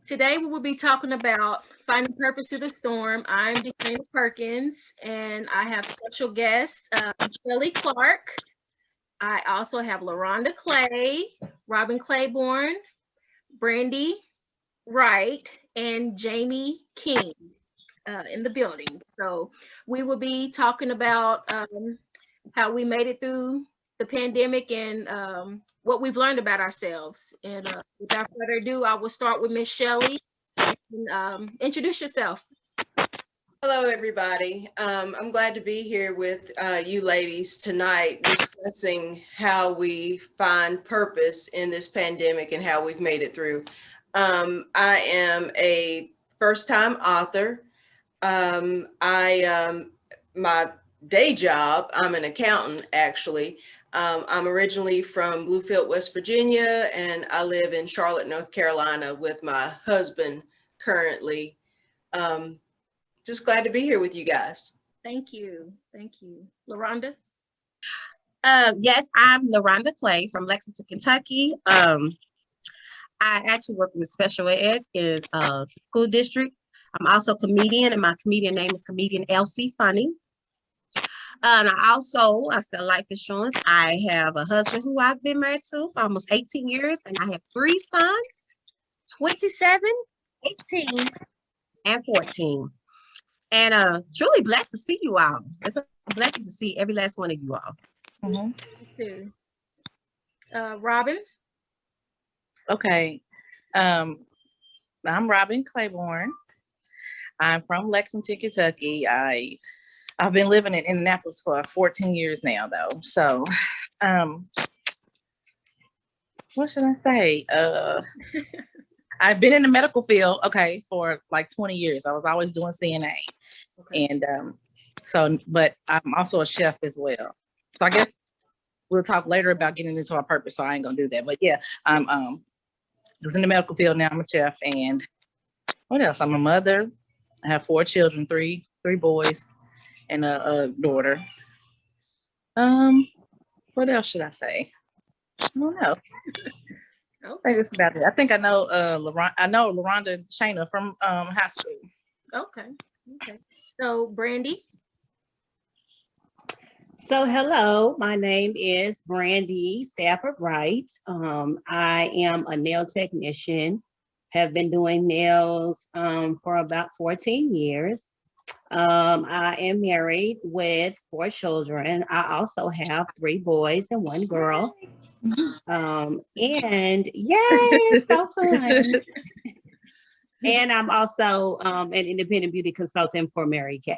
Today we will be talking about finding purpose through the storm. I'm DISHAYNA Perkins, and I have special guest Shelly Clark. I also have LaRonda Clay, Robin Claiborne, Brandy Wright, and Jamie King in the building. So we will be talking about how we made it through the pandemic and what we've learned about ourselves. And without further ado, I will start with Miss Shelly. And, introduce yourself. Hello, everybody. I'm glad to be here with you ladies tonight discussing how we find purpose in this pandemic and how we've made it through. I am a first-time author. My day job, I'm an accountant, actually. I'm originally from Bluefield, West Virginia, and I live in Charlotte, North Carolina with my husband currently. Just glad to be here with you guys. Thank you. Thank you. LaRonda? Yes, I'm LaRonda Clay from Lexington, Kentucky. I actually work in the special ed in the school district. I'm also a comedian, and my comedian name is comedian Elsie Funny. And I sell life insurance. I have a husband who I've been married to for almost 18 years, and I have 3 sons, 27, 18, and 14. And truly blessed to see you all. It's a blessing to see every last one of you all. Mm-hmm. Robin? Okay. I'm Robin Claiborne. I'm from Lexington, Kentucky. I've been living in Indianapolis for 14 years now, though. So, what should I say? I've been in the medical field, for like 20 years. I was always doing CNA. Okay. And but I'm also a chef as well. So I guess we'll talk later about getting into our purpose, so I ain't gonna do that. But yeah, I was in the medical field, now I'm a chef. And what else? I'm a mother. I have 4 children, three boys and a daughter. What else should I say? I don't know. Okay. About it. I think I know LaRonda DISHAYNA from high school. Okay. So Brandy? So hello, my name is Brandy STAFFORD WRIGHT. I am a nail technician, have been doing nails for about 14 years. I am married with 4 children. I also have 3 boys and 1 girl. And yay, it's so fun. And I'm also an independent beauty consultant for Mary Kay.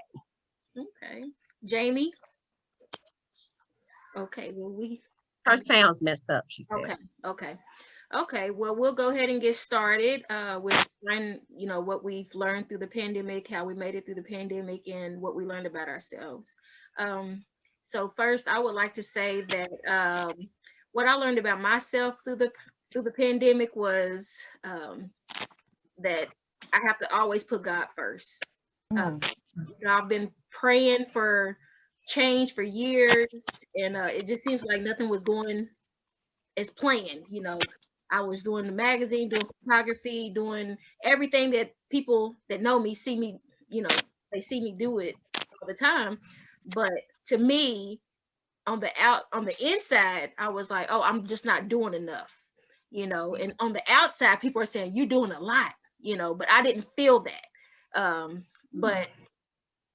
Okay. Jamie? Okay, well her sound's messed up, she said. Okay, well, we'll go ahead and get started with what we've learned through the pandemic, how we made it through the pandemic, and what we learned about ourselves. So first, I would like to say that what I learned about myself through the pandemic was that I have to always put God first. I've been praying for change for years, and it just seems like nothing was going as planned. I was doing the magazine, doing photography, doing everything that people that know me see me, they see me do it all the time. But to me, on the inside, I was like, oh, I'm just not doing enough, and on the outside, people are saying you're doing a lot, but I didn't feel that. But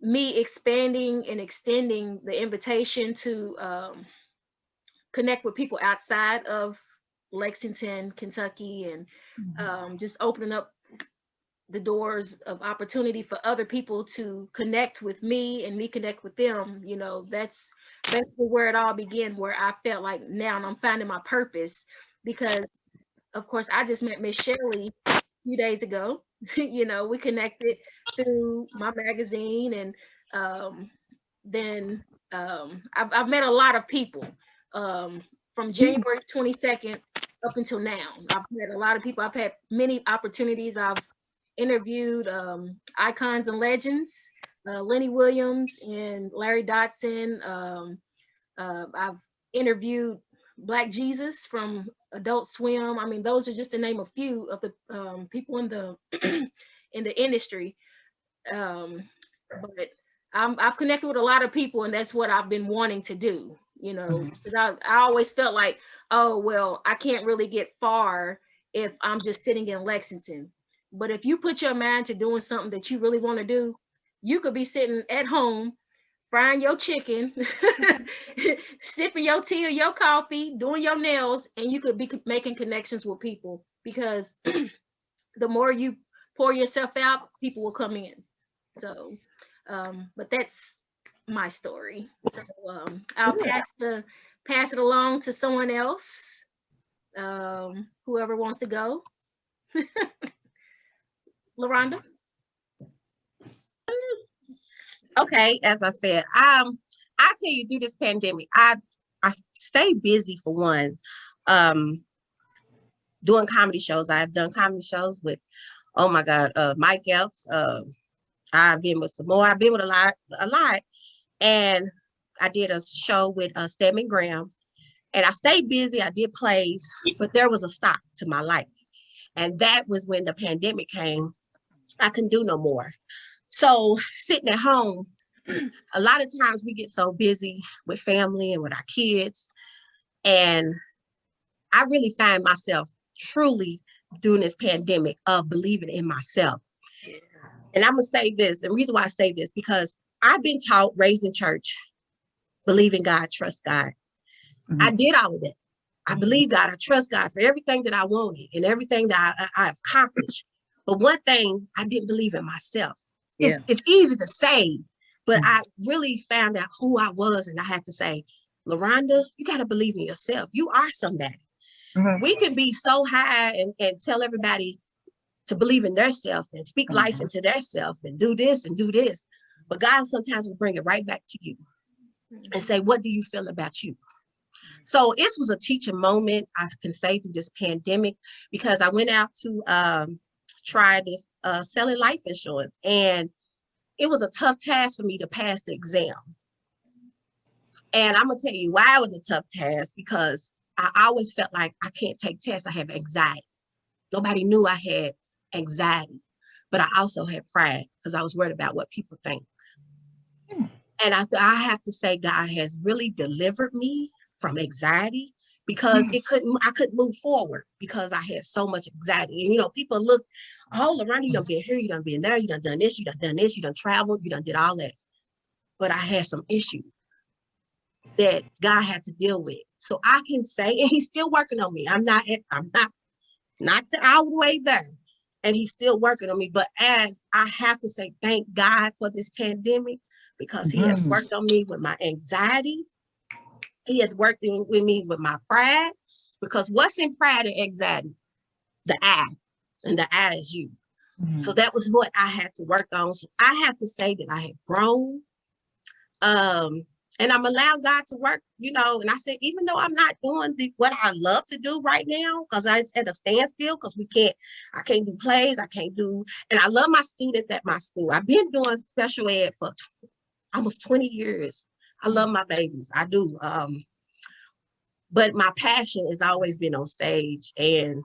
me expanding and extending the invitation to connect with people outside of Lexington, Kentucky, and just opening up the doors of opportunity for other people to connect with me and me connect with them. That's where it all began, where I felt like now I'm finding my purpose, because of course I just met Miss Shelly a few days ago. We connected through my magazine, and then I've met a lot of people from January 22nd up until now. I've met a lot of people. I've had many opportunities. I've interviewed icons and legends, Lenny Williams and Larry Dotson. I've interviewed Black Jesus from Adult Swim. I mean, those are just to name a few of the people in the in the industry. But I've connected with a lot of people, and that's what I've been wanting to do. You know, because I always felt like, oh well, I can't really get far if I'm just sitting in Lexington. But if you put your mind to doing something that you really want to do, you could be sitting at home frying your chicken, sipping your tea or your coffee, doing your nails, and you could be making connections with people, because the more you pour yourself out, people will come in. So, but that's my story. So I'll pass it along to someone else, whoever wants to go. LaRonda. Okay, as I said, I tell you, through this pandemic, I stay busy for one, doing comedy shows. I've done comedy shows with, oh my God, Mike Epps. I've been with some more. I've been with a lot, and I did a show with Stedman Graham, and I stayed busy. I did plays, but there was a stop to my life, and that was when the pandemic came. I couldn't do no more. So sitting at home, a lot of times we get so busy with family and with our kids. And I really find myself truly during this pandemic of believing in myself. And I'm gonna say this, and the reason why I say this, because I've been taught, raised in church, believe in God, trust God. I did all of that. I believe God, I trust God for everything that I wanted and everything that I've accomplished. But one thing, I didn't believe in myself. It's easy to say, but I really found out who I was, and I had to say, LaRonda, you got to believe in yourself. You are somebody. We can be so high and tell everybody to believe in themselves and speak life into themselves and do this and do this. But God sometimes will bring it right back to you and say, what do you feel about you? So it was a teaching moment, I can say, through this pandemic, because I went out to try this selling life insurance, and it was a tough task for me to pass the exam. And I'm gonna tell you why it was a tough task, because I always felt like I can't take tests. I have anxiety. Nobody knew I had anxiety, but I also had pride because I was worried about what people think. And I have to say, God has really delivered me from anxiety, because I couldn't move forward because I had so much anxiety. And, you know, people look, oh, LaRonda, you done been here, you done been there, you done this, you done this, you done traveled, you done did all that. But I had some issues that God had to deal with. So I can say, and he's still working on me. I'm not all the way there. And he's still working on me. But as I have to say, thank God for this pandemic, because he has worked on me with my anxiety. He has worked with me with my pride, because what's in pride and anxiety? The I, and the I is you. So that was what I had to work on. So I have to say that I have grown. And I'm allowed God to work, you know, and I said, even though I'm not doing what I love to do right now, because I at a standstill, because I can't do plays, and I love my students at my school. I've been doing special ed for almost 20 years. I love my babies, I do. But my passion has always been on stage and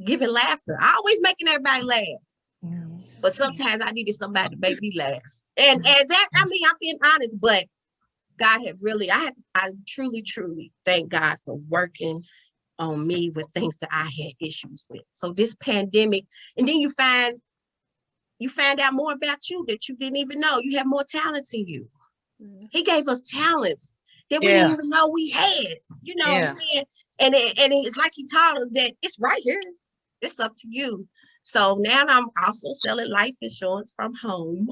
giving laughter. I always making everybody laugh. But sometimes I needed somebody to make me laugh. And that, I mean, I'm being honest, but God had really, I truly thank God for working on me with things that I had issues with. So this pandemic, and then you find out more about you that you didn't even know. You have more talents in you. He gave us talents that we didn't even know we had. You know what I'm saying? And it's like he taught us that it's right here. It's up to you. So now I'm also selling life insurance from home,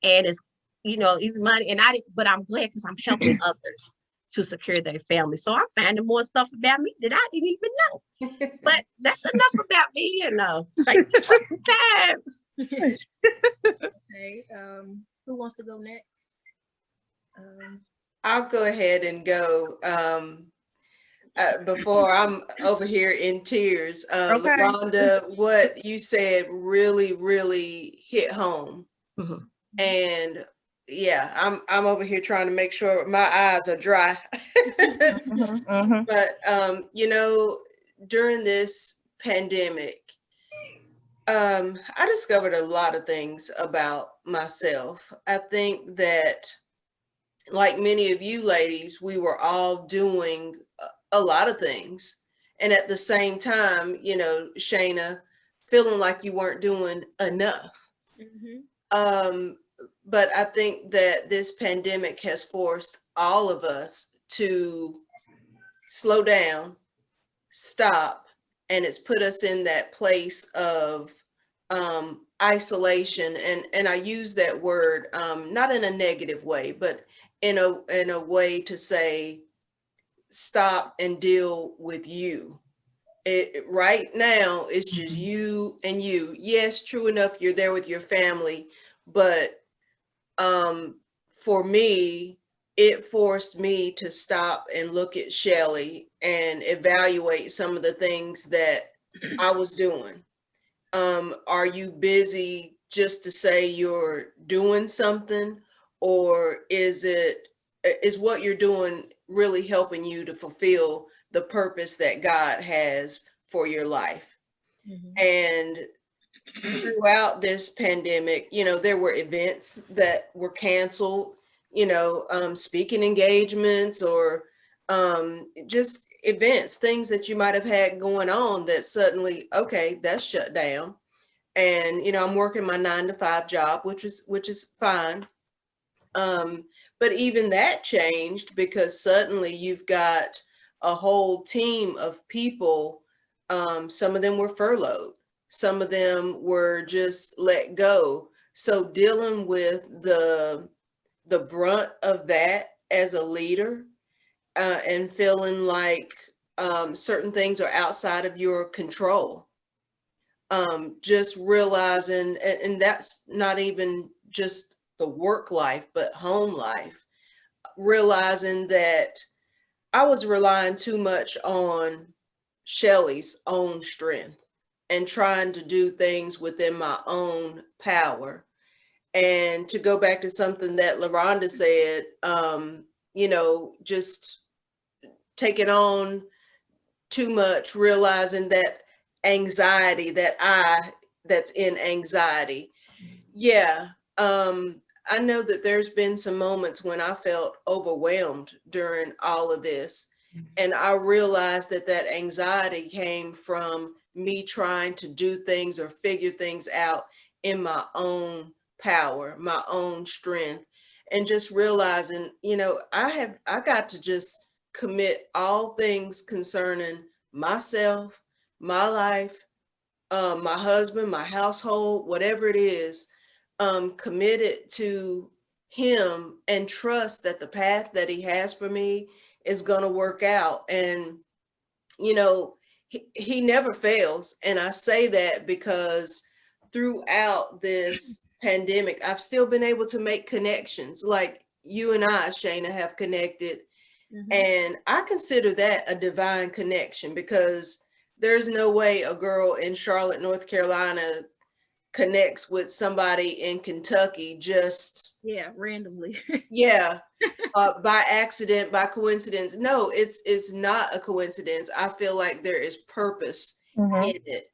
and it's, you know, it's money. But I'm glad because I'm helping others to secure their family. So I'm finding more stuff about me that I didn't even know. But that's enough about me, you know. Like, what's the time? Okay. Who wants to go next? I'll go ahead and go. Before I'm over here in tears, LaRonda, what you said really hit home. And yeah, I'm over here trying to make sure my eyes are dry. But you know, during this pandemic, I discovered a lot of things about myself. I think that, like many of you ladies, we were all doing a lot of things. And at the same time, you know, Shayna, feeling like you weren't doing enough. Mhm. Um, but I think that this pandemic has forced all of us to slow down, stop, and it's put us in that place of isolation. And I use that word not in a negative way, but in a way to say stop and deal with you. Right now it's just you and you. Yes, true enough, you're there with your family, but for me, it forced me to stop and look at Shelly and evaluate some of the things that I was doing. Are you busy just to say you're doing something, or is what you're doing really helping you to fulfill the purpose that God has for your life? Mhm. And throughout this pandemic, you know, there were events that were canceled, you know, speaking engagements or just events, things that you might have had going on that suddenly, okay, that's shut down. And, you know, I'm working my 9 to 5 job, which is fine. But even that changed because suddenly you've got a whole team of people. Some of them were furloughed. Some of them were just let go. So dealing with the brunt of that as a leader, and feeling like certain things are outside of your control. Just realizing, and that's not even just the work life, but home life, realizing that I was relying too much on Shelly's own strength and trying to do things within my own power. And to go back to something that LaRonda said, you know, just taking on too much, realizing that anxiety that's in anxiety. Yeah. I know that there's been some moments when I felt overwhelmed during all of this. And I realized that that anxiety came from me trying to do things or figure things out in my own power, my own strength, and just realizing, you know, I got to just commit all things concerning myself, my life, my husband, my household, whatever it is, commit it to him and trust that the path that he has for me is going to work out. And, you know, he never fails. And I say that because throughout this pandemic, I've still been able to make connections like you and I, Shayna, have connected. Mhm. And I consider that a divine connection because there's no way a girl in Charlotte, North Carolina connects with somebody in Kentucky just, Yeah, randomly. yeah, by accident, by coincidence. No, it's not a coincidence. I feel like there is purpose in it.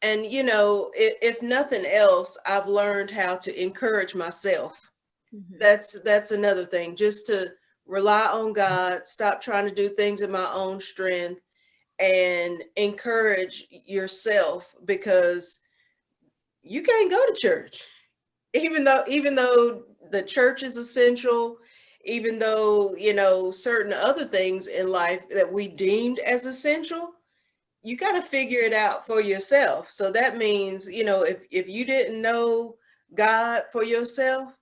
And you know, if nothing else, I've learned how to encourage myself. Mhm. That's another thing, just to rely on God, stop trying to do things in my own strength, and encourage yourself because you can't go to church. Even though the church is essential, even though, you know, certain other things in life that we deemed as essential, you got to figure it out for yourself. So that means, you know, if you didn't know God for yourself,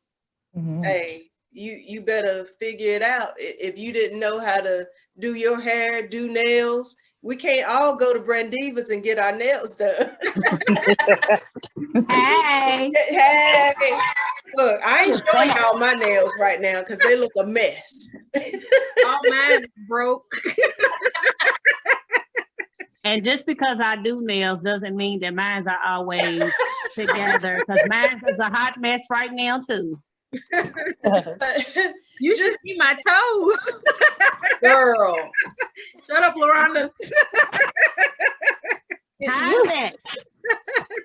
hey, you better figure it out. If you didn't know how to do your hair, do nails, we can't all go to Brandiva's and get our nails done. Hey, Hey, look, I ain't showing y'all my nails right now because they look a mess. All mine is broke. and just because I do nails doesn't mean that mine are always together. Because mine is a hot mess right now too. You should see my toes. Girl. Shut up, LaRonda. How's that?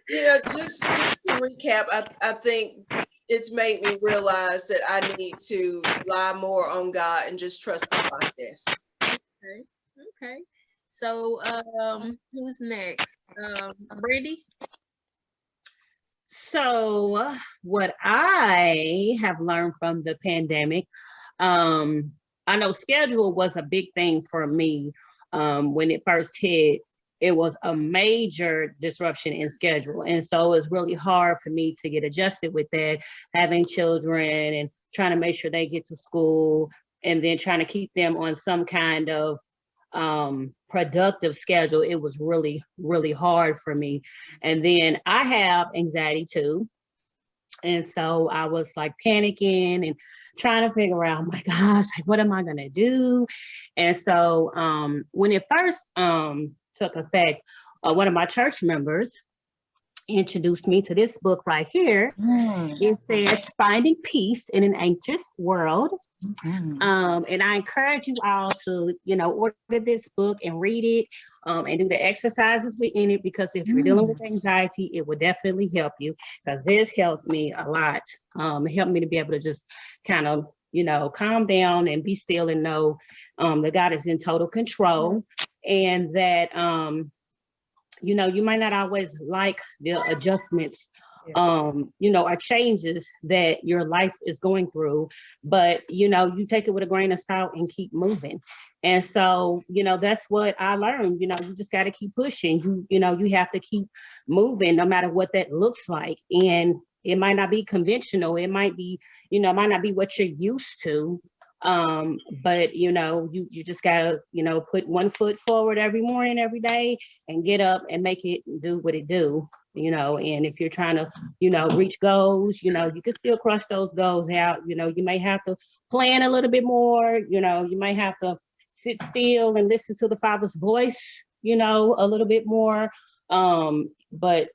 You know, just to recap, I think it's made me realize that I need to rely more on God and just trust the process. Okay. So who's next? Brandy? So what I have learned from the pandemic, I know schedule was a big thing for me. When it first hit, it was a major disruption in schedule. And so it's really hard for me to get adjusted with that, having children and trying to make sure they get to school and then trying to keep them on some kind of productive schedule. It was really, really hard for me. And then I have anxiety too. And so I was like panicking and trying to figure out, oh my gosh, like, what am I going to do? And so when it first took effect, one of my church members introduced me to this book right here. It says Finding Peace in an Anxious World. And I encourage you all to, order this book and read it and do the exercises within it, because if you're dealing with anxiety, it will definitely help you, because this helped me a lot. It helped me to be able to just kind of, calm down and be still and know that God is in total control, and that, you might not always like the adjustments or changes that your life is going through, but you take it with a grain of salt and keep moving. And so that's what I learned. You just got to keep pushing. You have to keep moving no matter what that looks like. And it might not be conventional, it might be might not be what you're used to, but you just gotta put one foot forward every morning, every day, and get up and make it do what it do. And if you're trying to, reach goals, you can still crush those goals out. You may have to plan a little bit more, you might have to sit still and listen to the Father's voice, a little bit more. But,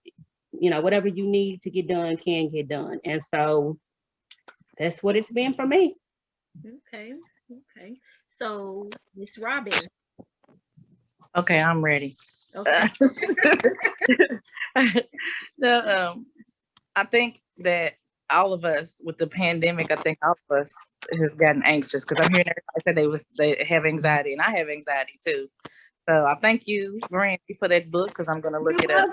whatever you need to get done can get done. And so that's what it's been for me. Okay. So, Miss Robin. Okay, I'm ready. Okay. I think that all of us with the pandemic, I think all of us has gotten anxious, because I'm hearing everybody say they have anxiety, and I have anxiety too. So I thank you, Brandy, for that book, because I'm going to look it up.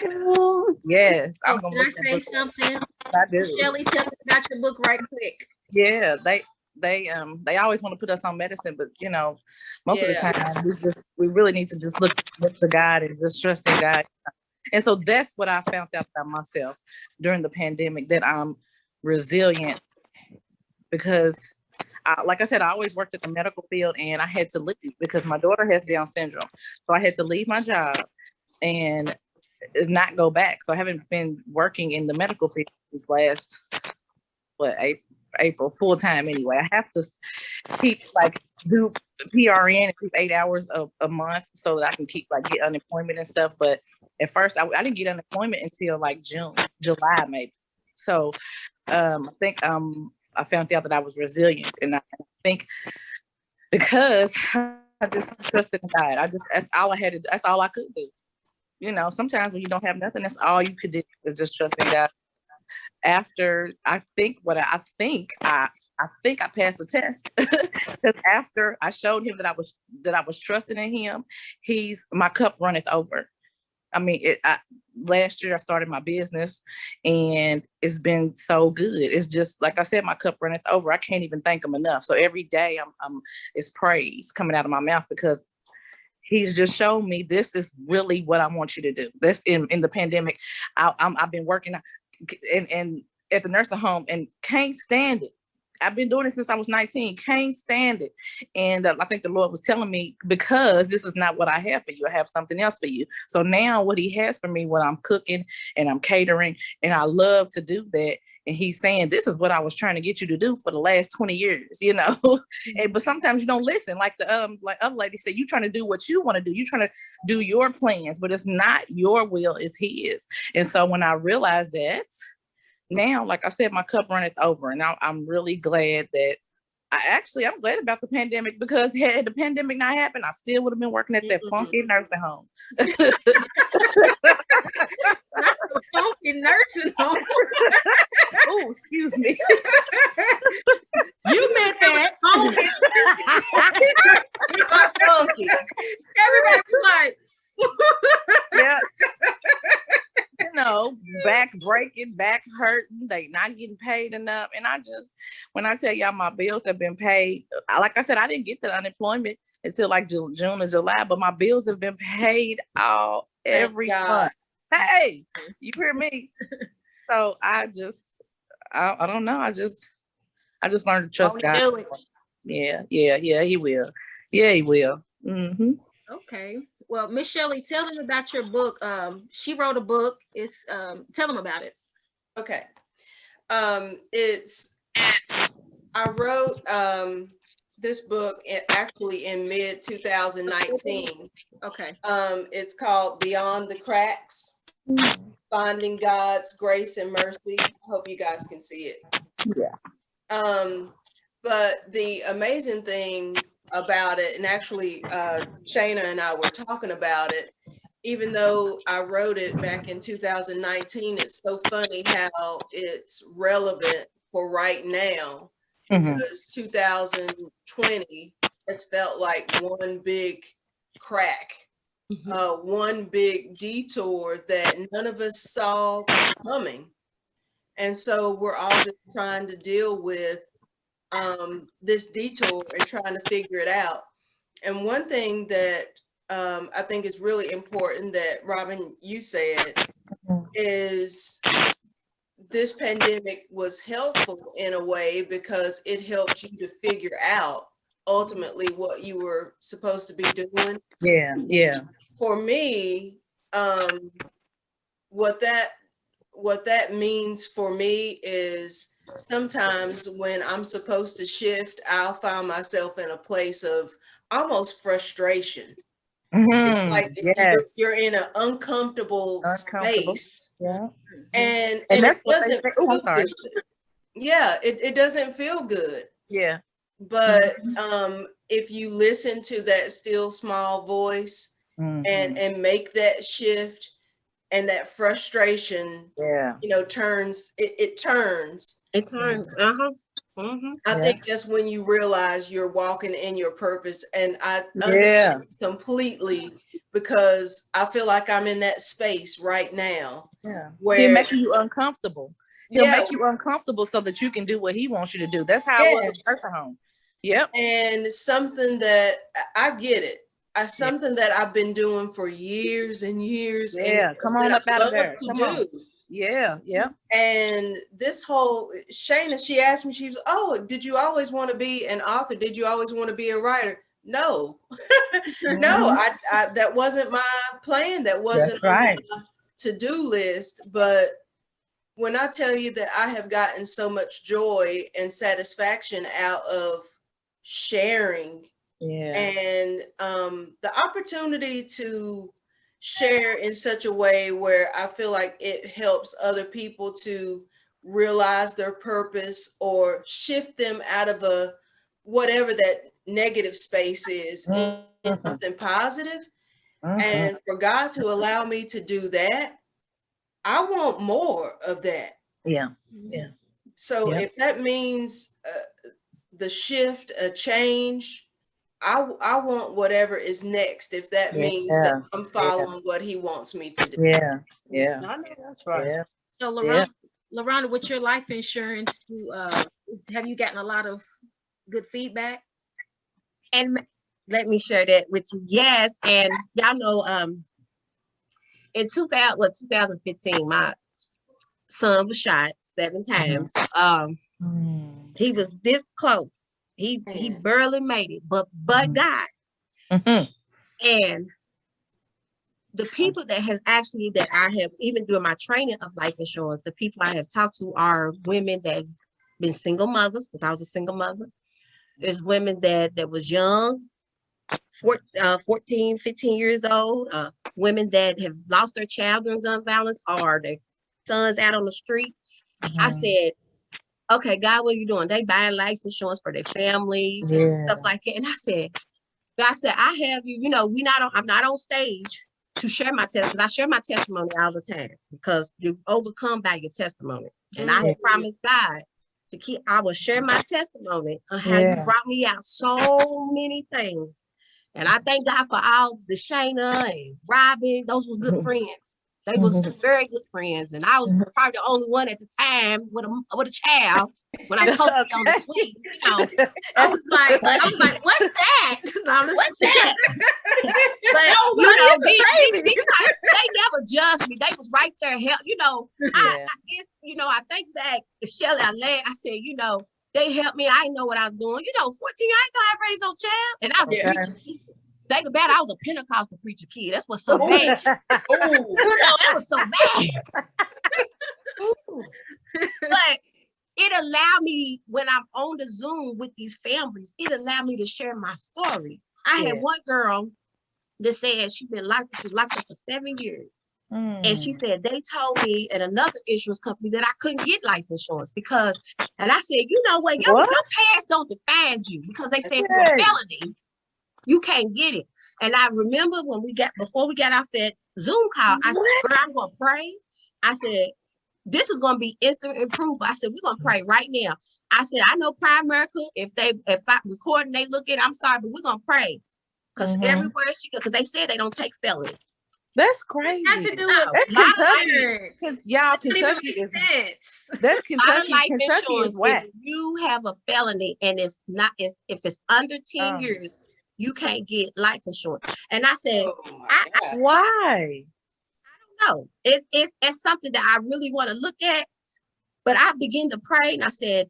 Yes, I'm going to say something? I do. Shelly, tell me about your book right quick. Yeah, they always want to put us on medicine, but most of the time we really need to just look to God and just trust in God. And so that's what I found out about myself during the pandemic, that I'm resilient, because like I said, I always worked in the medical field, and I had to leave because my daughter has Down syndrome. So I had to leave my job and not go back. So I haven't been working in the medical field since last, April, full time anyway. I have to do PRN and do 8 hours a month so that I can keep get unemployment and stuff. But at first I didn't get unemployment until July maybe. So I think I found out that I was resilient, and I think because I just trusted in God. That's all I had to do. That's all I could do. Sometimes when you don't have nothing, that's all you could do is just trust in God. After I think I passed the test, because after I showed him that I was trusting in him, my cup runneth over. I mean, last year I started my business, and it's been so good. It's just like I said, my cup runneth over. I can't even thank him enough. So every day it's praise coming out of my mouth, because he's just shown me this is really what I want you to do. That's in the pandemic. I've been working and at the nursing home and can't stand it. I've been doing it since I was 19, can't stand it. And I think the Lord was telling me, because this is not what I have for you, I have something else for you. So now what he has for me, when I'm cooking and I'm catering, and I love to do that. And he's saying, this is what I was trying to get you to do for the last 20 years, but sometimes you don't listen. Like the other lady said, you trying to do what you want to do. You trying to do your plans, but it's not your will, it's his. And so when I realized that, now, like I said, my cup runneth over, and I'm really glad that I'm glad about the pandemic, because had the pandemic not happened, I still would have been working at that funky nursing home. Not the funky nursing home. Oh, excuse me. You meant that. Not funky. Everybody was like, Yeah. You know, back breaking, back hurting, they not getting paid enough. And when I tell y'all my bills have been paid, like I said, I didn't get the unemployment until like June or July, but my bills have been paid every month. Hey, you hear me? So I don't know. I just learned to trust God. do it. Yeah, he will. Yeah, he will. Mm-hmm. Okay. Well, Miss Shelley, tell them about your book. She wrote a book. It's tell them about it. Okay. I wrote this book actually in mid 2019. Okay. It's called Beyond the Cracks, Finding God's Grace and Mercy. I hope you guys can see it. Yeah. But the amazing thing about it, and actually Shayna and I were talking about it, even though I wrote it back in 2019, it's so funny how it's relevant for right now, because 2020 has felt like one big crack, one big detour that none of us saw coming. And so we're all just trying to deal with this detour and trying to figure it out. And one thing that I think is really important that Robin, you said, is this pandemic was helpful in a way because it helped you to figure out ultimately what you were supposed to be doing. Yeah. For me, what that means for me is sometimes when I'm supposed to shift, I'll find myself in a place of almost frustration. Like you're in an uncomfortable space. Yeah. And that's it doesn't feel good. Yeah, it doesn't feel good. Yeah. But if you listen to that still small voice and make that shift, and that frustration, turns. It turns. I think that's when you realize you're walking in your purpose. And I understand completely, because I feel like I'm in that space right now. Yeah. Where He'll make you uncomfortable. He'll make you uncomfortable so that you can do what he wants you to do. That's how it was at the nursing home. Yep. And something that I get it. Something that I've been doing for years and years. Yeah, and come on up out of there. Come on. Yeah. And this whole Shayna, she asked me, she was, oh, did you always want to be an author? Did you always want to be a writer? No, no, I that wasn't my plan. That wasn't my to-do list. But when I tell you that I have gotten so much joy and satisfaction out of sharing, and the opportunity to share in such a way where I feel like it helps other people to realize their purpose or shift them out of a whatever that negative space is in something positive. And for God to allow me to do that, I want more of that. Yeah. So if that means the shift, a change, I want whatever is next, if that means that I'm following what he wants me to do. I know that's right. Yeah. So LaRonda, with your life insurance, have you gotten a lot of good feedback? And let me share that with you. Yes, and y'all know, in 2015, my son was shot 7 times. He was this close. He barely made it, but God. And the people that I have, even during my training of life insurance, the people I have talked to are women that have been single mothers, because I was a single mother. There's women that was young, 14, 15 years old, women that have lost their child during gun violence, or their sons out on the street. I said, okay, God, what are you doing? They buying life insurance for their family and stuff like that. And I said, God said, I have you, I'm not on stage to share my testimony, because I share my testimony all the time, because you overcome by your testimony. And I had promised God I will share my testimony on how you brought me out so many things. And I thank God for all DISHAYNA and Robin. Those were good friends. They was very good friends. And I was probably the only one at the time with a child when I was supposed to be on the suite. I was like, what's that? What's that? But these guys, they never judged me. They was right there. I think back to Shelly, I said, they helped me. I didn't know what I was doing. 14, I ain't know how to raise no child. And I was a preacher's kid. Think about it, I was a Pentecostal preacher kid. That's what's so bad. That was so bad. But it allowed me, when I'm on the Zoom with these families, it allowed me to share my story. I had one girl that said she was locked up for 7 years. And she said, they told me at another insurance company that I couldn't get life insurance because, and I said, you know what, your past don't define you, because they said for a felony, you can't get it. And I remember before we got off that Zoom call, I said, girl, I'm gonna pray. I said, this is gonna be instant improvement. I said, we're gonna pray right now. I said, I know Primerica, if I record and they look at it, I'm sorry, but we're gonna pray. Because everywhere she goes, because they said they don't take felons. That's crazy. Got to do with Kentucky. Y'all, Kentucky is that's Kentucky. Kentucky is whack. If you have a felony and if it's under 10 years, you can't get life insurance. And I said, why? I don't know. It's something that I really want to look at. But I began to pray, and I said,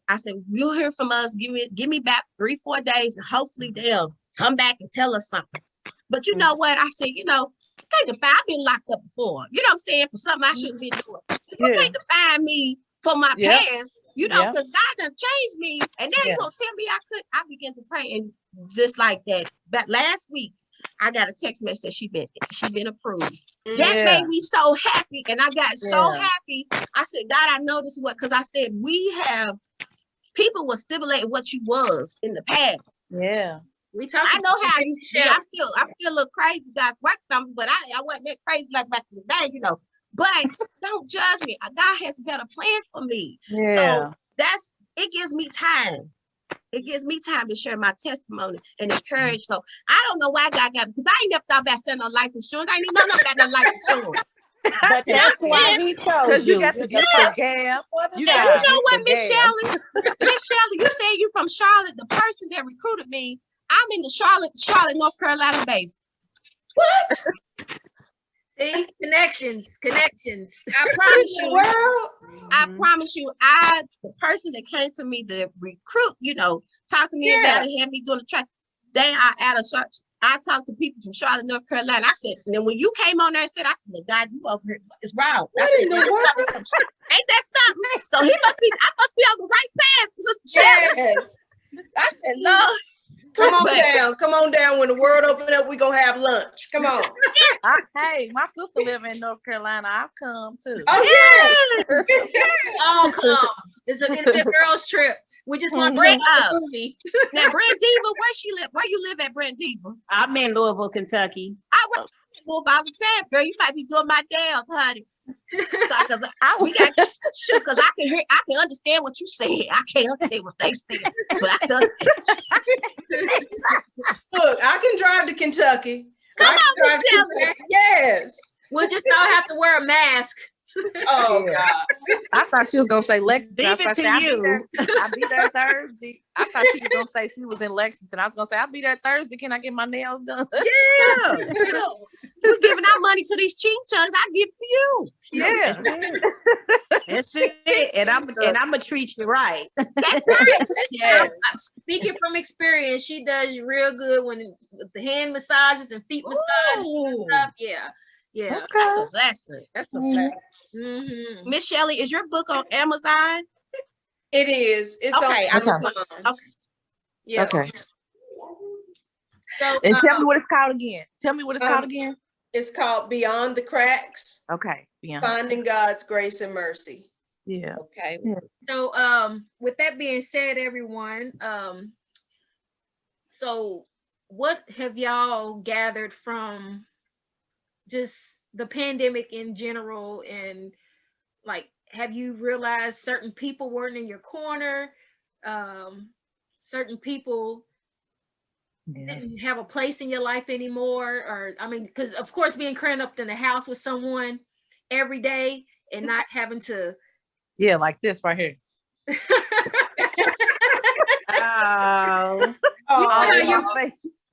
you'll hear from us. Give me back 3-4 days, and hopefully they'll come back and tell us something. But you know what? I said, I've been locked up before. You know what I'm saying? For something I shouldn't be doing. You can't define me for my past, because God done changed me. And now you're going to tell me I began to pray. And just like that, but last week, I got a text message that she been approved. That made me so happy. And I got so happy. I said, God, I know this is because I said, people will stimulate what you was in the past. Yeah. I know how I used to be. I'm still a little crazy, guys, but I wasn't that crazy like back in the day, But don't judge me. God has better plans for me. Yeah. So it gives me time. It gives me time to share my testimony and encourage. So I don't know why God got me, because I ain't never thought about selling no life insurance. I ain't even know nothing about no life insurance. But that's why he chose you. You got the gap. You know what, Miss Shelly? Miss Shelly, you said you from Charlotte. The person that recruited me, I'm in the Charlotte, North Carolina base. What? See, connections. I promise you, the person that came to me to recruit, talk to me about it, had me doing the track. They are out of Charlotte. I talked to people from Charlotte, North Carolina. I said, and then when you came on there and said, I said, God, you over here, it's wrong. Ain't that something? So I must be on the right path, Sister Shelly. I said, Lord. Come on down. When the world open up, we gonna have lunch. Come on. Hey, my sister live in North Carolina. I'll come too. Oh yes. Oh, come. It's a girls' trip. We just want to bring up the movie. Now, Brandiva, where she live? Where you live at, Brandiva? I'm in Louisville, Kentucky. I went to Louisville all the time, girl. You might be doing my dance, honey. Because I can understand what you said. I can't understand what they said, but I understand. Look, I can drive to Kentucky. Come on, Michelle. Yes. We'll just don't have to wear a mask. Oh God! I thought she was gonna say Lexington. I'll be there Thursday. I thought she was gonna say she was in Lexington. I was gonna say I'll be there Thursday. Can I get my nails done? Yeah. You're giving out money to these ching chungs. I give to you. Yeah. That's it. And I'm gonna treat you right. That's right. Yeah. Speaking from experience, she does real good when the hand massages and feet massages and stuff. Yeah. Yeah. Okay. That's a blessing. That's a blessing. Mm-hmm. Miss Shelly, is your book on Amazon? It is. It's on Amazon. Okay. Yeah. Okay. So, and tell me what it's called again. Tell me what it's called again. It's called Beyond the Cracks. Okay. Finding God's Grace and Mercy. Yeah. Okay. Yeah. So with that being said, everyone, so what have y'all gathered from just the pandemic in general, and like, have you realized certain people weren't in your corner? Certain people Yeah. didn't have a place in your life anymore? Or, I mean, because of course, being crammed up in the house with someone every day and not having to. Yeah, like this right here. Oh. You know Oh, how wow.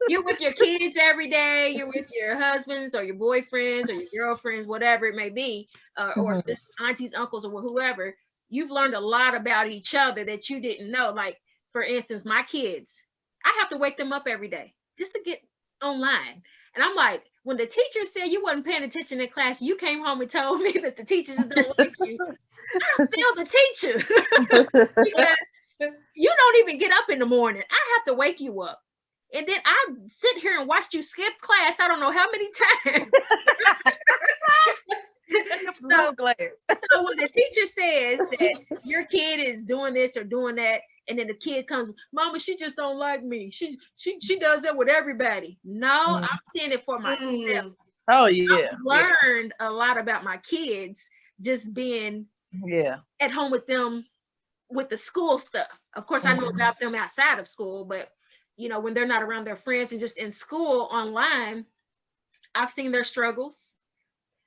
you're with your kids every day, you're with your husbands or your boyfriends or your girlfriends, whatever it may be, or Mhm. just aunties, uncles, or whoever. You've learned a lot about each other that you didn't know. Like, for instance, my kids, I have to wake them up every day just to get online. And I'm like, when the teacher said you wasn't paying attention in class, you came home and told me that the teachers don't like you, I don't feel the teacher. Because you don't even get up in the morning. I have to wake you up. And then I sit here and watch you skip class, I don't know how many times. So glad. So when the teacher says that your kid is doing this or doing that, and then the kid comes, Mama, she just don't like me. She does that with everybody. No, Mm. I'm seeing it for myself. Mm. Oh yeah. I've learned a lot about my kids just being Yeah. at home with them with the school stuff. Of course, I know about them outside of school, but you know, when they're not around their friends and just in school online, I've seen their struggles.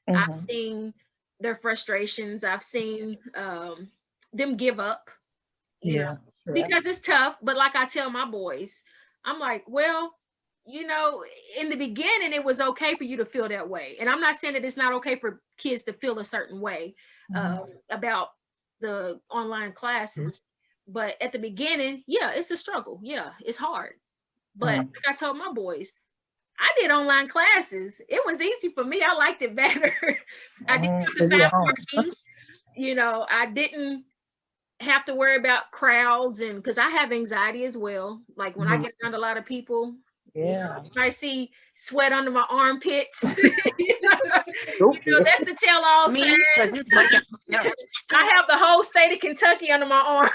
I've seen their frustrations. I've seen them give up, you know, Yeah. because it's tough. But like I tell my boys, I'm like, well, you know, in the beginning, it was okay for you to feel that way. And I'm not saying that it's not okay for kids to feel a certain way about the online classes. But at the beginning, yeah, it's a struggle. Yeah, it's hard. But like I told my boys, I did online classes. It was easy for me. I liked it better. I didn't have to find parking. You know, I didn't have to worry about crowds, and because I have anxiety as well. Like when I get around a lot of people, you know, if I see sweat under my armpits, you know, that's the tell-all sign. Me, because you break out yourself. I have the whole state of Kentucky under my arm.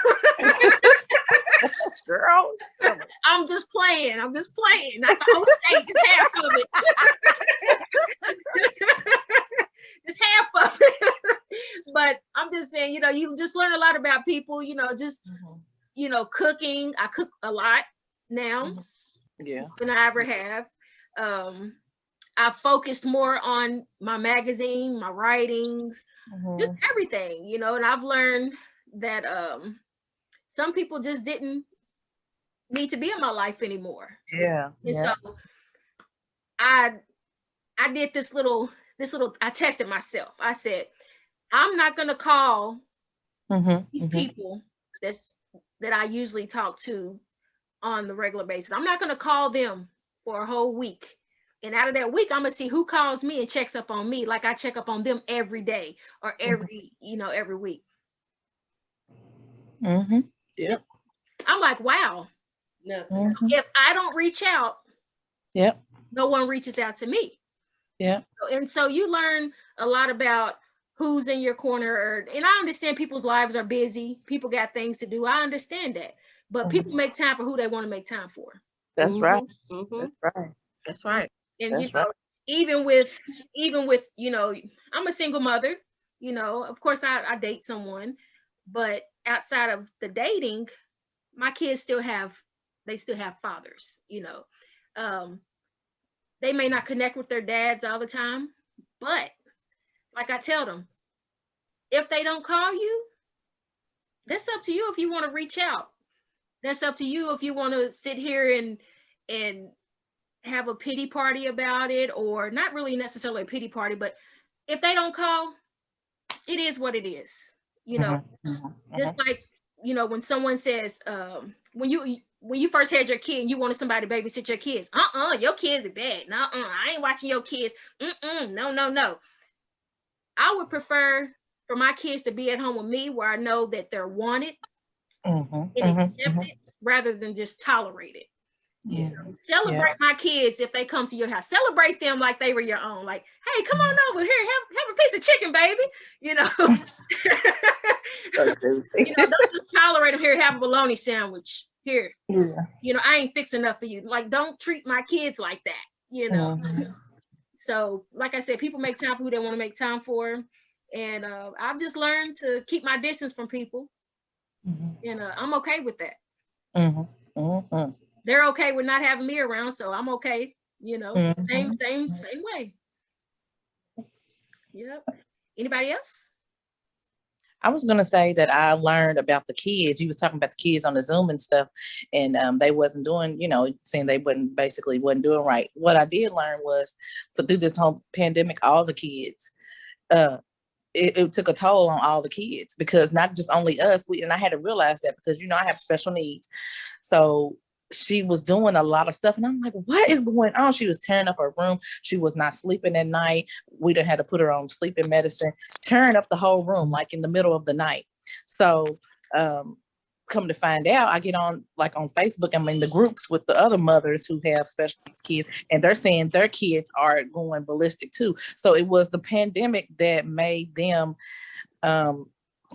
Girl. I'm just playing. Not the whole state, just half of it. Just half of it. But I'm just saying, you know, you just learn a lot about people, you know, just, you know, cooking. I cook a lot now than I ever have. I focused more on my magazine, my writings, just everything, you know, and I've learned that some people just didn't need to be in my life anymore. Yeah. And so I did this little, I tested myself. I said, I'm not gonna call these people that I usually talk to on the regular basis. I'm not gonna call them for a whole week. And out of that week, I'm gonna see who calls me and checks up on me like I check up on them every day or every, you know, every week. Yep. I'm like, wow. Nothing. If I don't reach out, Yep. no one reaches out to me. Yeah. And so you learn a lot about who's in your corner. And I understand people's lives are busy. People got things to do. I understand that. But people make time for who they want to make time for. That's right. Mm-hmm. That's right. That's right. And That's you know, right. even with, you know, I'm a single mother, you know, of course I date someone, but outside of the dating, my kids still have fathers, you know. They may not connect with their dads all the time, but like I tell them, if they don't call you, that's up to you if you want to reach out. That's up to you if you want to sit here and have a pity party about it, or not really necessarily a pity party, but if they don't call, it is what it is. You know, just like, you know, when someone says, when you first had your kid and you wanted somebody to babysit your kids, your kids are bad. I ain't watching your kids. No. I would prefer for my kids to be at home with me where I know that they're wanted and accepted rather than just tolerated. Yeah. Celebrate my kids if they come to your house. Celebrate them like they were your own. Like, hey, come on over here, have a piece of chicken, baby. You know. You know, don't just tolerate them here, have a bologna sandwich. Here. Yeah. You know, I ain't fixing enough for you. Like, don't treat my kids like that, you know. So, like I said, people make time for who they want to make time for. And I've just learned to keep my distance from people. And I'm okay with that. They're okay with not having me around, so I'm okay, you know. Same way. Yep. Anybody else? I was gonna say that I learned about the kids. You was talking about the kids on the Zoom and stuff, and they wasn't doing, you know, saying they wasn't doing right. What I did learn was, through this whole pandemic, all the kids, it took a toll on all the kids, because not just only us. And I had to realize that, because, you know, I have special needs, so she was doing a lot of stuff, and I'm like, what is going on? She was tearing up her room. She was not sleeping at night. We done had to put her on sleeping medicine, tearing up the whole room, like in the middle of the night. So come to find out, I get on Facebook, I'm in the groups with the other mothers who have special needs kids, and they're saying their kids are going ballistic too. So it was the pandemic that made them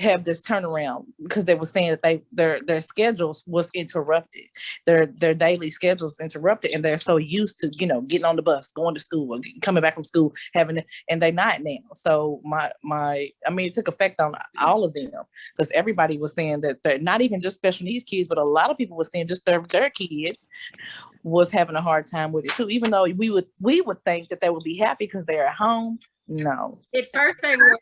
have this turnaround, because they were saying that their schedules was interrupted, their daily schedules interrupted, and they're so used to, you know, getting on the bus, going to school, or coming back from school, and they're not now. So it took effect on all of them, because everybody was saying that they're not even just special needs kids, but a lot of people were saying just their kids was having a hard time with it too, even though we would think that they would be happy because they're at home. No, At first they were.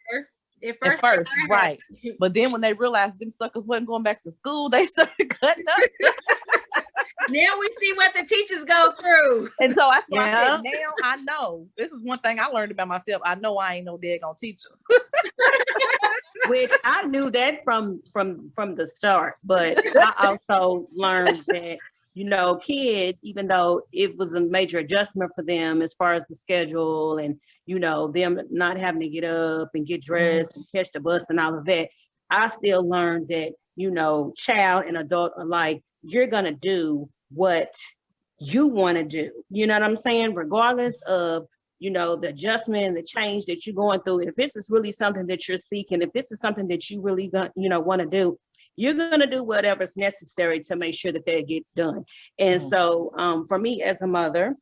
At first, right. But then when they realized them suckers wasn't going back to school, they started cutting up. Now we see what the teachers go through. And so that's what I said. Now I know. This is one thing I learned about myself. I know I ain't no daggone teacher. Which I knew that from the start, but I also learned that, you know, kids, even though it was a major adjustment for them as far as the schedule and, you know, them not having to get up and get dressed and catch the bus and all of that, I still learned that, you know, child and adult alike, you're going to do what you want to do. You know what I'm saying? Regardless of, you know, the adjustment, the change that you're going through. If this is really something that you're seeking, if this is something that you really, you know, want to do, you're going to do whatever's necessary to make sure that that gets done. And so for me as a mother,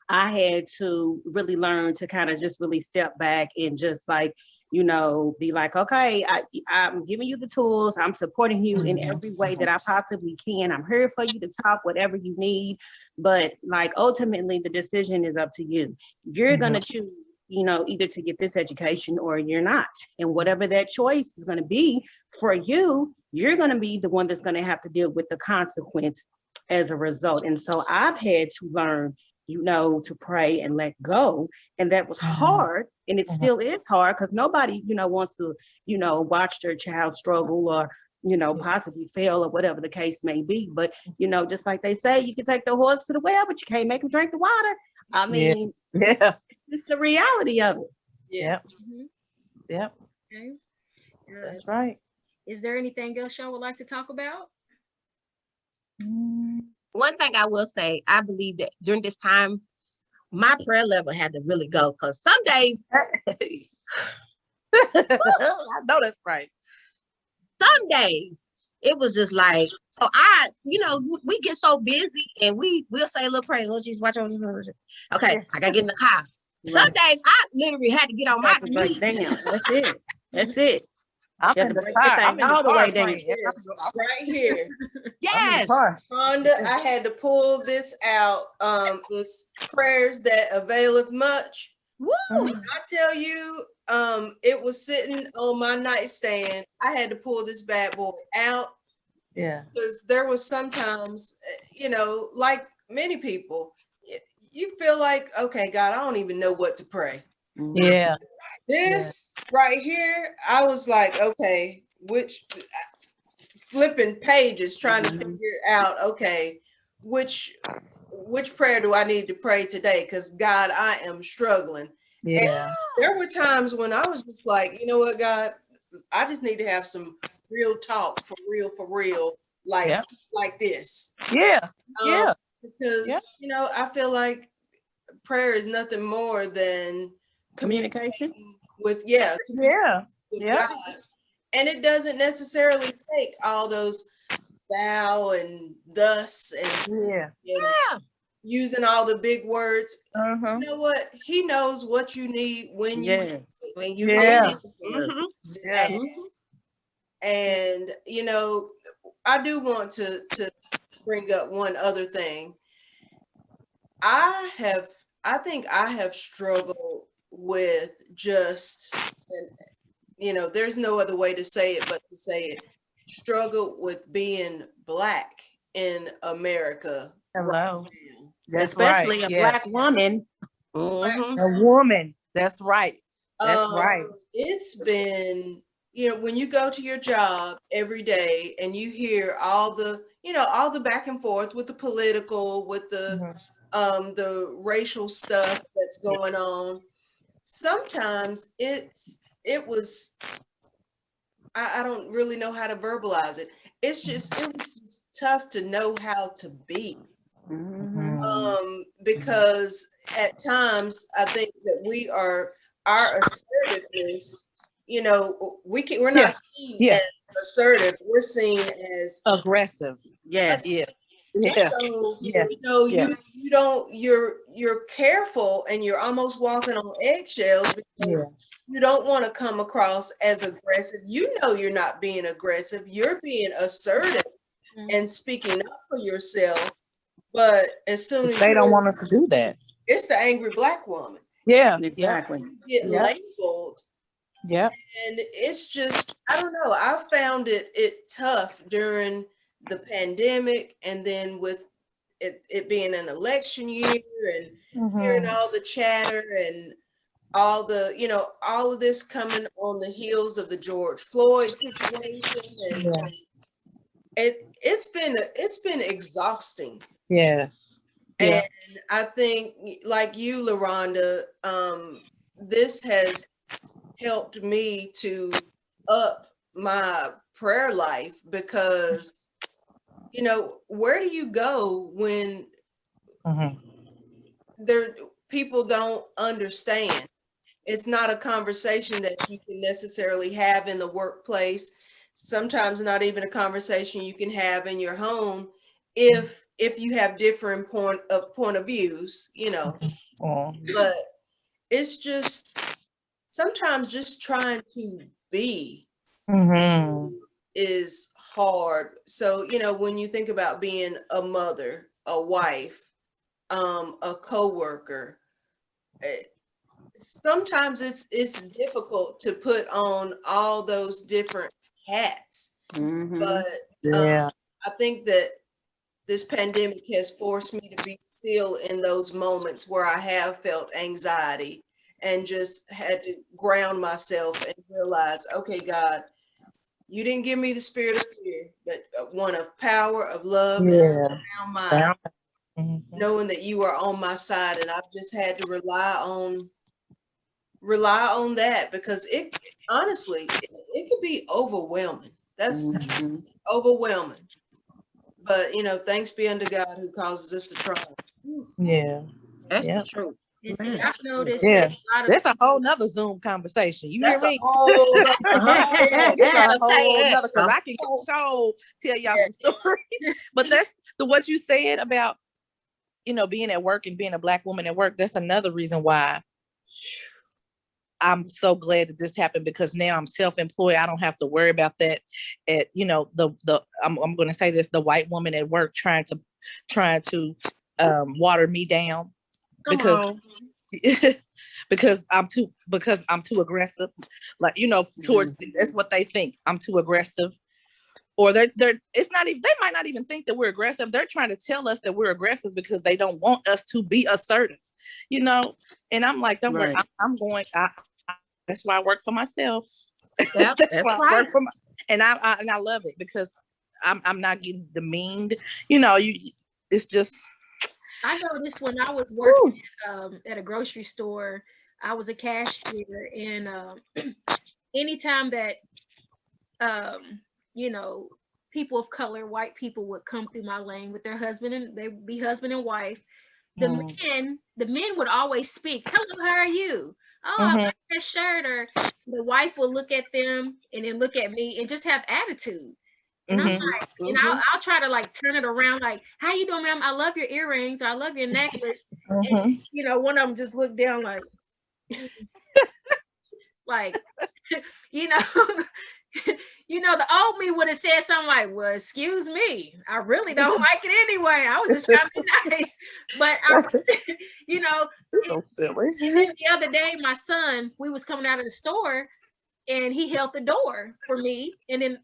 I had to really learn to kind of just really step back and just like, you know, be like, okay, I'm giving you the tools. I'm supporting you in every way that I possibly can. I'm here for you to talk, whatever you need. But like, ultimately, the decision is up to you. You're going to choose, you know, either to get this education or you're not. And whatever that choice is going to be for you, you're going to be the one that's going to have to deal with the consequence as a result. And so I've had to learn, you know, to pray and let go. And that was hard. And it still is hard, because nobody, you know, wants to, you know, watch their child struggle or, you know, possibly fail or whatever the case may be. But, you know, just like they say, you can take the horse to the well, but you can't make him drink the water. I mean, it's just the reality of it. Yeah. Yep. Okay. That's right. Is there anything else y'all would like to talk about? One thing I will say, I believe that during this time, my prayer level had to really go, because some days, I know that's right. Some days it was just like, so you know, we get so busy and we'll say a little prayer, Lord Jesus, watch over this. Okay, I gotta get in the car. Some days I literally had to get on my knees. Damn, that's it. That's it. I'm in the car. I'm in all the the way car down. Right here. Yes. Rhonda, I had to pull this out. It's prayers that availeth much. Woo! I tell you, it was sitting on my nightstand. I had to pull this bad boy out. Yeah. Because there was sometimes, you know, like many people, you feel like, okay, God, I don't even know what to pray. Yeah. This right here, I was like, okay, flipping pages trying to figure out, okay, which prayer do I need to pray today? Because God, I am struggling. Yeah. And there were times when I was just like, you know what, God, I just need to have some real talk for real, like this. Yeah. Yeah. because you know, I feel like prayer is nothing more than Communication. with Yeah. with Yeah. God. And it doesn't necessarily take all those thou and thus and using all the big words. Uh-huh. You know what? He knows what you need when you need Yes. it. When you Yeah. Mhm. Yeah. And you know, I do want to bring up one other thing. I think I have struggled with just, and you know, there's no other way to say it but to say it, struggled with being Black in America right Hello. now. That's right. Especially a Yes. Black woman. Mhm. A woman. That's right. That's Um, right. it's been, you know, when you go to your job every day and you hear all the, you know, all the back and forth with the political, with the racial stuff that's going on. Sometimes it was I don't really know how to verbalize it. It was just tough to know how to be. Because at times I think that our assertiveness, you know, we're Yeah. not seen Yeah. as assertive, we're seen as Aggressive. Yes. Yeah. Yeah. so, Yeah. you know, Yeah. you don't you're careful and you're almost walking on eggshells Yeah. because you don't want to come across as aggressive. You know you're not being aggressive, you're being assertive and speaking up for yourself. But as soon as They don't want us to do that. it's the angry Black woman. Yeah. Yeah. Exactly. Get Yeah. labeled, Yeah. and it's just, I don't know, I found it tough during the pandemic, and then with it being an election year and hearing all the chatter and all the, you know, all of this coming on the heels of the George Floyd situation, and Yeah. it's been exhausting. Yes. And Yeah. I think, like you, LaRonda, this has helped me to up my prayer life because, you know, where do you go when Mhm. there people don't understand? It's not a conversation that you can necessarily have in the workplace. Sometimes not even a conversation you can have in your home if you have different point of views, you know. Oh. But it's just sometimes just trying to be Mhm. is hard. So, you know, when you think about being a mother, a wife, a coworker, eh, sometimes it's difficult to put on all those different hats. But Yeah. I think that this pandemic has forced me to be still in those moments where I have felt anxiety and just had to ground myself and realize, okay, God, you didn't give me the spirit of fear, but one of power, of love, and Yeah. sound mind, Sound. Mhm. knowing that you are on my side. And I've just had to rely on that because it honestly, it could be overwhelming. That's overwhelming. But you know, thanks be unto God who causes us to triumph. Whew. Yeah. That's Yeah. the truth. And see, Man. I've noticed Yeah. that a lot of That's a people. whole nother Zoom conversation. You hear That's a me? whole other Uh-huh. You It's a better say whole it. nother because I can show tell y'all yeah. some stories. But that's what you said about, you know, being at work and being a Black woman at work. That's another reason why I'm so glad that this happened, because now I'm self-employed. I don't have to worry about that. At, you know, I'm going to say this, the white woman at work trying to water me down Come because on. because I'm too aggressive. Like, you know, towards that's what they think. I'm too aggressive. Or they're it's not even, they might not even think that we're aggressive. They're trying to tell us that we're aggressive because they don't want us to be assertive, you know. And I'm like, don't worry, Right. I'm going. That's why I work for myself. Yep, That's that's why I right. work for my, and I love it because I'm not getting demeaned. You know, it's just I noticed when I was working at a grocery store, I was a cashier, and anytime that um, you know, people of color, white people would come through my lane with their husband, and they'd be husband and wife. The men would always speak, "Hello, how are you? Oh, I like that shirt." Or the wife will look at them and then look at me and just have attitude. And I'm like, and I'll try to like turn it around, like, "How you doing, ma'am? I love your earrings, or I love your necklace." And, you know, one of them just looked down like, like, you know, you know, the old me would have said something like, "Well, excuse me, I really don't like it anyway. I was just trying to be nice." But I, you know, So silly. the other day, my son, we was coming out of the store, and he held the door for me. And then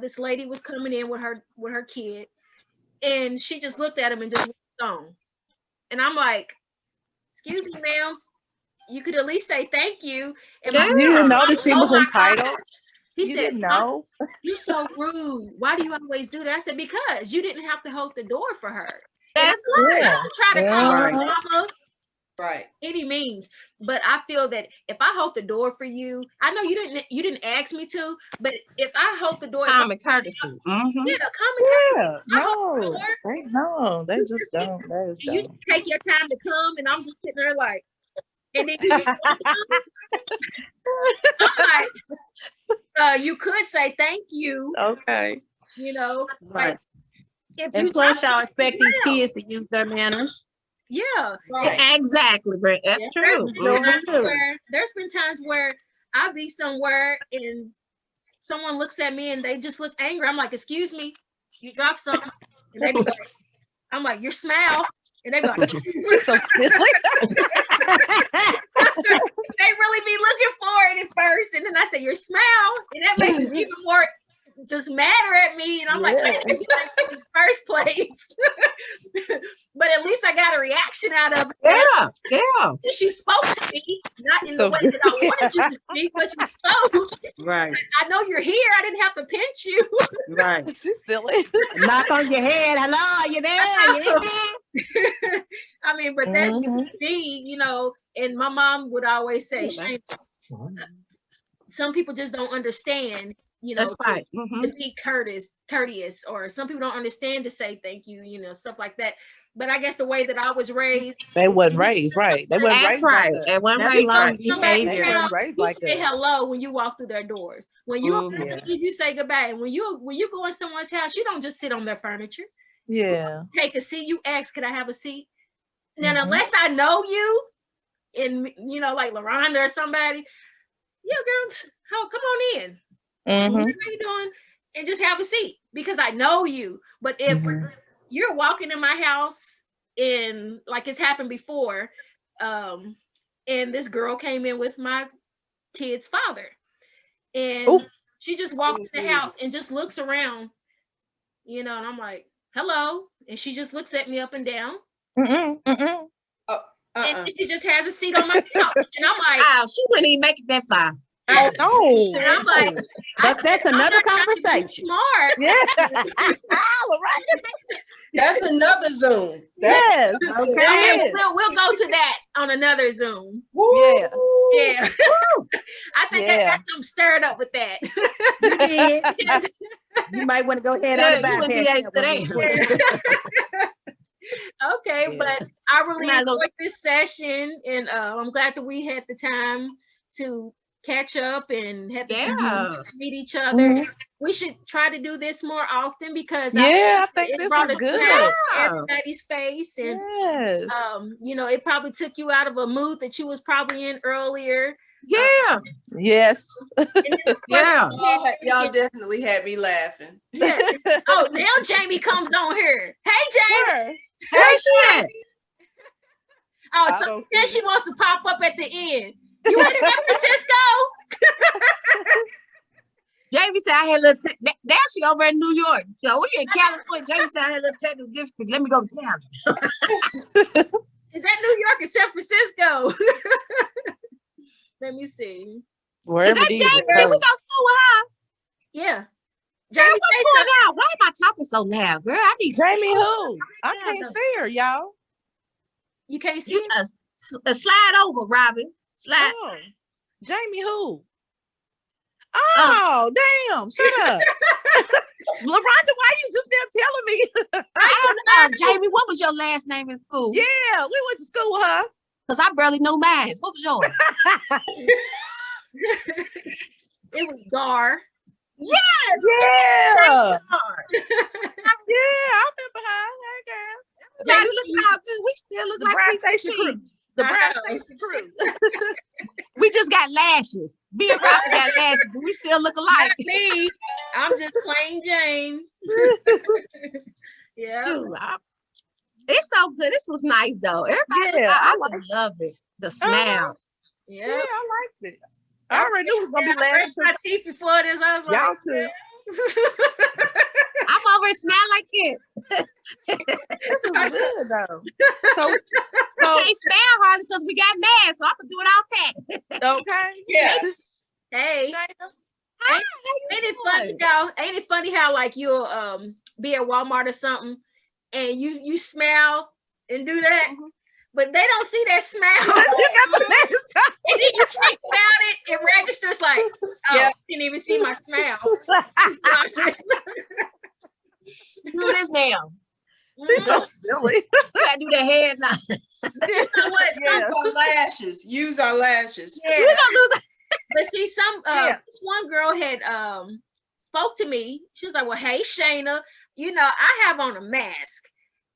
this lady was coming in with her kid, and she just looked at him and just walked on. And I'm like, "Excuse me, ma'am, you could at least say thank you." And Yeah. You didn't know that she "Oh was my entitled? gosh." He You said, didn't know? "You're so rude. Why do you always do that?" I said, "Because you didn't have to hold the door for her." And That's I right. don't try to call her Right. mama Right. any means, but I feel that if I hold the door for you, I know you didn't ask me to, but if I hold the door, Common courtesy. yeah, common Yeah. I hold the No. door, They just don't. That is and you dumb. take your time to come, and I'm just sitting there like, and then you I'm like, you could say thank you, Okay. you know, Right. like if And you plus, drop y'all something expect these down. kids to use their manners. Yeah. Right. Exactly, Brent. That's Yeah. true. There's been times where I'll be somewhere and someone looks at me and they just look angry. I'm like, "Excuse me, you dropped something." And they be like, I'm like, "Your smile." And they be like, She's so silly. they really be looking for it at first. And then I say, "Your smile." And that makes them even more just madder at me. And I'm like, "I didn't do that in the first place." But at least I got a reaction out of it. Yeah, yeah. She spoke to me, not in the So way that I wanted you to speak, but you spoke. Right. I know you're here. I didn't have to pinch you. Right. She's silly. Knock on your head. Hello, you there? You there? I mean, but that's me, you know. And my mom would always say, "Shane, some people just don't understand, you know, That's right. to be courteous, or some people don't understand to say thank you, you know, stuff like that." But I guess the way that I was raised, They wasn't raised right. They wasn't That's raised right. like that. That one That's raised learned right. somebody behavior. now, Raised you like say that. hello when you walk through their doors. When you you say goodbye. And when you go in someone's house, you don't just sit on their furniture. Yeah. Take a seat. You ask, "Could I have a seat?" Now, unless I know you, and you know, like LaRonda or somebody, "Yeah, girl, come on in. How you doing?" And just have a seat because I know you. But if you're walking in my house and like it's happened before, and this girl came in with my kid's father, and she just walked in the house and just looks around, you know, and I'm like, "Hello," and she just looks at me up and down, and she just has a seat on my couch, and I'm like, Oh, she wouldn't even make it that far. No. and I'm like, But that's I'm another not trying to be conversation. smart. Yeah. That's another Zoom. Yes. Okay. We'll go to that on another Zoom. Woo. Yeah. Yeah. I think I got something stirred up with that. You did. You might want to go ahead Yeah, on the you wouldn't be bypass used to that one. that. Okay, Yeah. but I really Now those- enjoyed this session, and I'm glad that we had the time to catch up and have the time Yeah. to meet each other. We should try to do this more often because Yeah, I think it this brought was a good. smile to Yeah. everybody's face, and Yes. you know, it probably took you out of a mood that you was probably in earlier. Yeah. Yes. And then, of course, Yeah. Y'all definitely had me laughing. yeah. Oh, now Jamie comes on here. Hey, Jamie. Sure. Where's she at? Oh, I so don't then see she wants to pop up at the end. You in San Francisco? Jamie said I had a little now she over in New York. So we in California. Jamie said I had a little technical difficulty. Let me go to Canada. Is that New York or San Francisco? Let me see. Is Wherever that these Jamie? are We go going. school with her. Yeah. Girl, Jamie, what's say going on? Why am I talking so loud, girl? I need Jamie who? I can't see her, y'all. you can't see you me? slide over, Robin. Slide. Oh. Jamie who? Oh, damn. Shut up. LaRonda, why you just now telling me? I don't know. Jamie, what was your last name in school? Yeah, we went to school with her. Because I barely know mine. What was yours? It was Gar. Yes. Yeah. Yeah, I remember her. Hey, girl. Everybody looking all good. We still look The like Brown we Station crew. The I Brown know. Station crew. We just got lashes. Me and Robert got lashes. Do we still look Not alike? me. I'm just plain Jane. Yeah. Shoot, it's so good. This was nice though. Everybody, Yeah, I I just love it. The smiles. Yeah, Yeah. I liked it. I already knew it was gonna be I brushed last. my teeth before this. I was Y'all like, too. I'm over here smile like this. This was good though. So I can't smile hardly because we got mad, so I'm gonna do it all tech. okay. Yeah. hey, Shayna? Hi, ain't it funny how? Ain't it funny how like you'll be at Walmart or something, and you smile and do that, but they don't see that smile. You got the next And then you think about it, it registers like, oh, Yeah. you didn't even see my smile. do this now. She's so silly. You gotta do that head now. You know what? Some, Yeah. Our lashes. Use our lashes. yeah. We gonna lose. But see, Yeah. this one girl had spoke to me. She was like, "Well, hey, Shayna, you know, I have on a mask.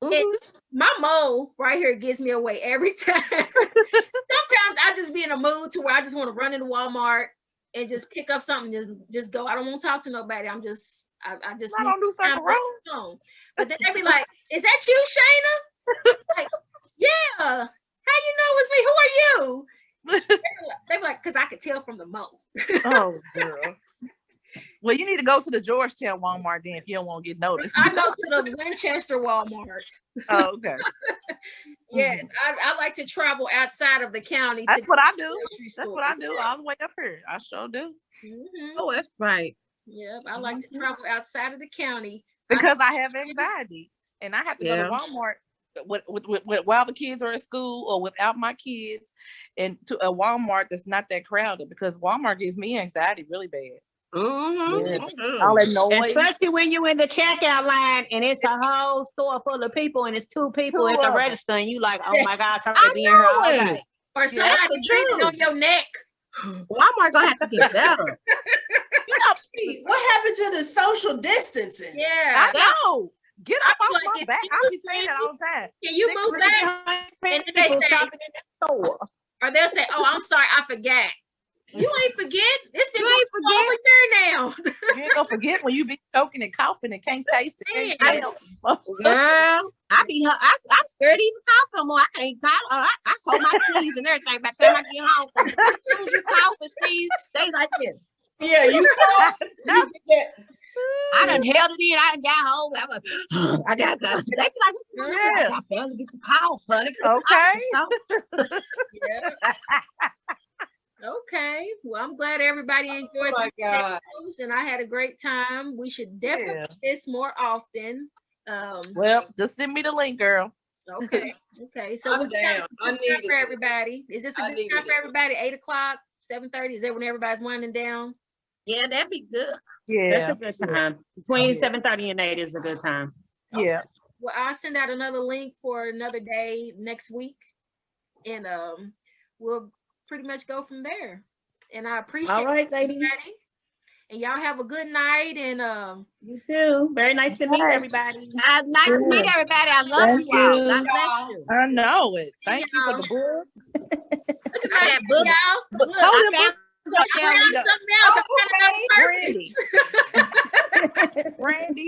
Mhm. My mole right here gives me away every time. Sometimes I just be in a mood to where I just want to run into Walmart and just pick up something, just go. I don't want to talk to nobody. I just I don't do time something wrong. alone. But then they be like, "Is that you, Shayna?" Like, yeah. How you know it's me? Who are you? They be like, "Cause I could tell from the mole." Oh, girl. Well, you need to go to the Georgetown Walmart then if you don't want to get noticed. I go to the Winchester Walmart. Oh, okay. Yes, I like to travel outside of the county. That's to what I the do. grocery That's store. what I do all the way up here. I sure do. Mhm. Oh, that's right. Yep, I like to travel outside of the county. Because I have anxiety and I have to Yeah. go to Walmart while the kids are at school or without my kids, and to a Walmart that's not that crowded, because Walmart gives me anxiety really bad. Mm-hmm. All that noise. Especially when you in the checkout line and it's a whole store full of people and it's two people Two at the of 'em. register and you like, oh my God, I'm I gonna be in here all know day. it. Or somebody the breathing truth. on your neck. Walmart gonna have to get better. You know, Pete, what happened to the social distancing? Yeah. I know. Get up I off be like, my it's back. you, I'll be saying that all the time. Can you Six move really back? And then they People say, shopping in the store. or they'll say, "Oh, I'm sorry, I forgot." You ain't forget. It's been You going ain't for over a year now. You ain't gonna forget when you be choking and coughing and can't taste it, can't Man. smell. Girl, I'm scared to even cough no more. I can't cough. I hold my sneeze and everything by the time I get home. 'Cause as soon as you cough and sneeze, they like this. Yeah, you you get I done held it in. I done got home. I'm like, I got that. They be like, Yeah. I barely get to cough, honey. Okay. Yeah. Okay. Well, I'm glad everybody enjoyed oh my the God. videos, and I had a great time. We should definitely Yeah. do this more often. Well, just send me the link, girl. Okay. Okay. So I'm what time down. I is need it for it. everybody? Is this a I good needed time for it. everybody? 8:00, 7:30? Is that when everybody's winding down? Yeah, that'd be good. Yeah. That's a good time. Between Yeah. 7:30 and 8 is a good time. Yeah. Well, I'll send out another link for another day next week, and we'll pretty much go from there. And I appreciate All right, ladies. everybody. And y'all have a good night. And You too. Very nice to meet Okay. everybody. Nice to meet Yeah. everybody. I love Thank you all. you. God bless you. I know it. Thank you for the books. look at I my got books. y'all. But Look, hold I them found I Shelley. found something else. I found another Brandy. purpose. Brandy,